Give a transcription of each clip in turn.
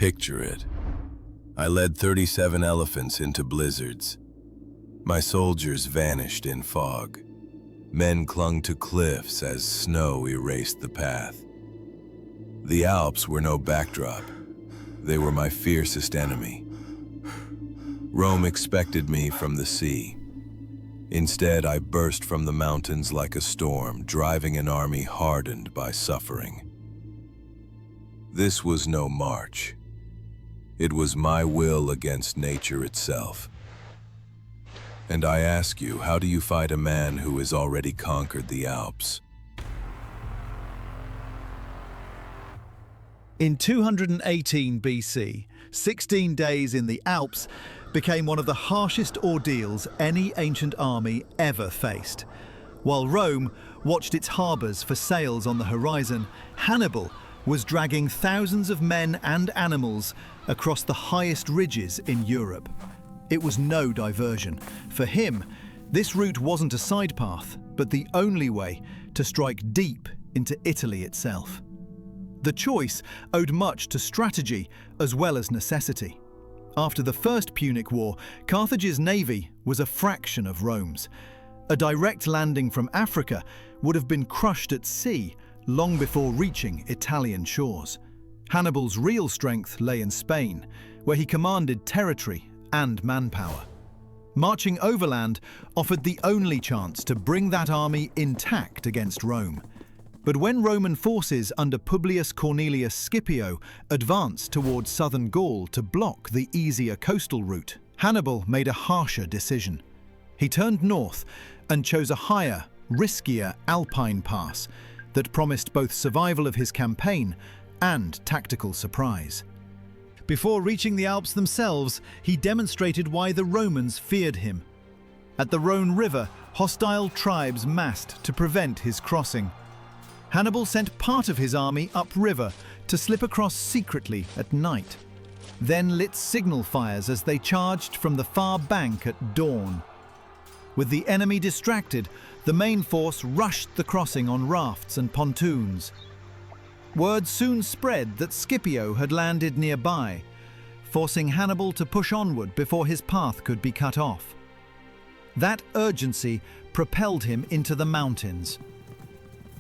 Picture it. I led 37 elephants into blizzards. My soldiers vanished in fog. Men clung to cliffs as snow erased the path. The Alps were no backdrop. They were my fiercest enemy. Rome expected me from the sea. Instead, I burst from the mountains like a storm, driving an army hardened by suffering. This was no march. It was my will against nature itself. And I ask you, how do you fight a man who has already conquered the Alps? In 218 BC, 16 days in the Alps became one of the harshest ordeals any ancient army ever faced. While Rome watched its harbours for sails on the horizon, Hannibal was dragging thousands of men and animals across the highest ridges in Europe. It was no diversion. For him, this route wasn't a side path, but the only way to strike deep into Italy itself. The choice owed much to strategy as well as necessity. After the First Punic War, Carthage's navy was a fraction of Rome's. A direct landing from Africa would have been crushed at sea long before reaching Italian shores. Hannibal's real strength lay in Spain, where he commanded territory and manpower. Marching overland offered the only chance to bring that army intact against Rome. But when Roman forces under Publius Cornelius Scipio advanced towards southern Gaul to block the easier coastal route, Hannibal made a harsher decision. He turned north and chose a higher, riskier Alpine pass that promised both survival of his campaign and tactical surprise. Before reaching the Alps themselves, he demonstrated why the Romans feared him. At the Rhône River, hostile tribes massed to prevent his crossing. Hannibal sent part of his army upriver to slip across secretly at night, then lit signal fires as they charged from the far bank at dawn. With the enemy distracted, the main force rushed the crossing on rafts and pontoons. Word soon spread that Scipio had landed nearby, forcing Hannibal to push onward before his path could be cut off. That urgency propelled him into the mountains.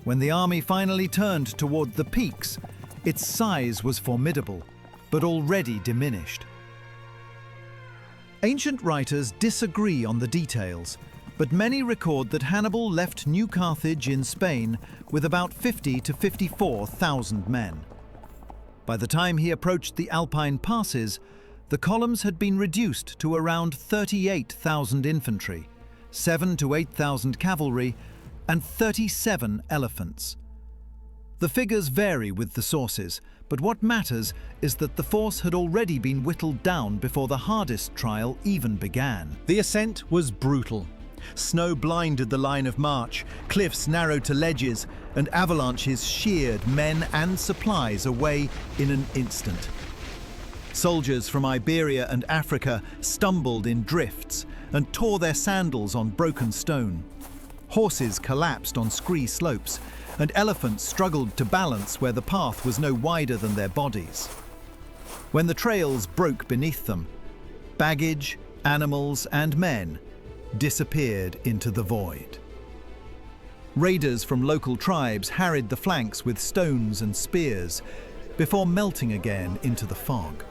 When the army finally turned toward the peaks, its size was formidable, but already diminished. Ancient writers disagree on the details, but many record that Hannibal left New Carthage in Spain with about 50 to 54,000 men. By the time he approached the Alpine passes, the columns had been reduced to around 38,000 infantry, 7 to 8,000 cavalry, and 37 elephants. The figures vary with the sources, but what matters is that the force had already been whittled down before the hardest trial even began. The ascent was brutal. Snow blinded the line of march, cliffs narrowed to ledges, and avalanches sheared men and supplies away in an instant. Soldiers from Iberia and Africa stumbled in drifts and tore their sandals on broken stone. Horses collapsed on scree slopes, and elephants struggled to balance where the path was no wider than their bodies. When the trails broke beneath them, baggage, animals, and men disappeared into the void. Raiders from local tribes harried the flanks with stones and spears before melting again into the fog.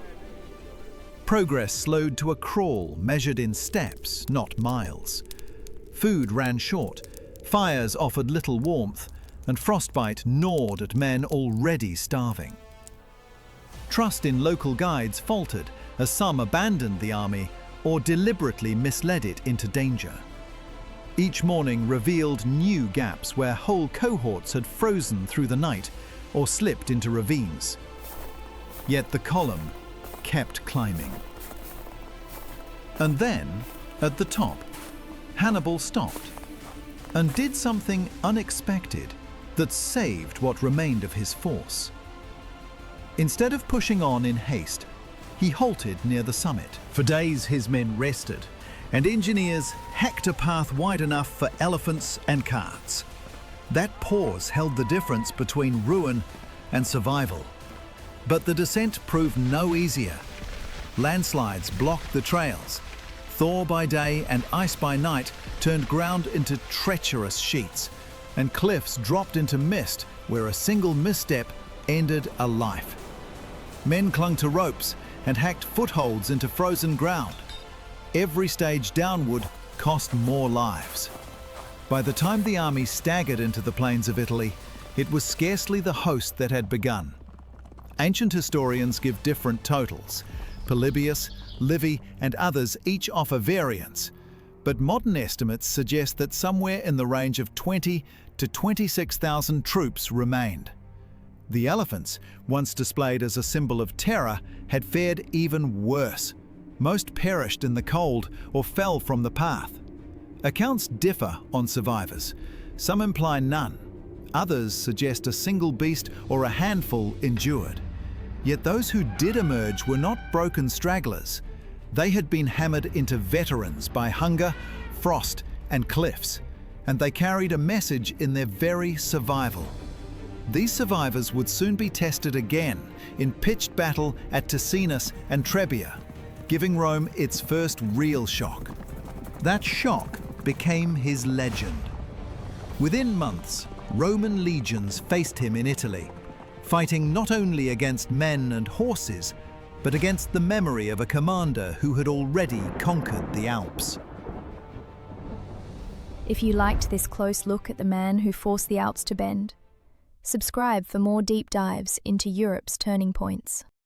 Progress slowed to a crawl measured in steps, not miles. Food ran short, fires offered little warmth, and frostbite gnawed at men already starving. Trust in local guides faltered as some abandoned the army or deliberately misled it into danger. Each morning revealed new gaps where whole cohorts had frozen through the night or slipped into ravines. Yet the column kept climbing. And then, at the top, Hannibal stopped and did something unexpected that saved what remained of his force. Instead of pushing on in haste, he halted near the summit. For days his men rested, and engineers hacked a path wide enough for elephants and carts. That pause held the difference between ruin and survival. But the descent proved no easier. Landslides blocked the trails. Thaw by day and ice by night turned ground into treacherous sheets, and cliffs dropped into mist where a single misstep ended a life. Men clung to ropes and hacked footholds into frozen ground. Every stage downward cost more lives. By the time the army staggered into the plains of Italy, it was scarcely the host that had begun. Ancient historians give different totals. Polybius, Livy, and others each offer variants, but modern estimates suggest that somewhere in the range of 20 to 26,000 troops remained. The elephants, once displayed as a symbol of terror, had fared even worse. Most perished in the cold or fell from the path. Accounts differ on survivors. Some imply none. Others suggest a single beast or a handful endured. Yet those who did emerge were not broken stragglers. They had been hammered into veterans by hunger, frost, and cliffs, and they carried a message in their very survival. These survivors would soon be tested again in pitched battle at Ticinus and Trebia, giving Rome its first real shock. That shock became his legend. Within months, Roman legions faced him in Italy, fighting not only against men and horses, but against the memory of a commander who had already conquered the Alps. If you liked this close look at the man who forced the Alps to bend, subscribe for more deep dives into Europe's turning points.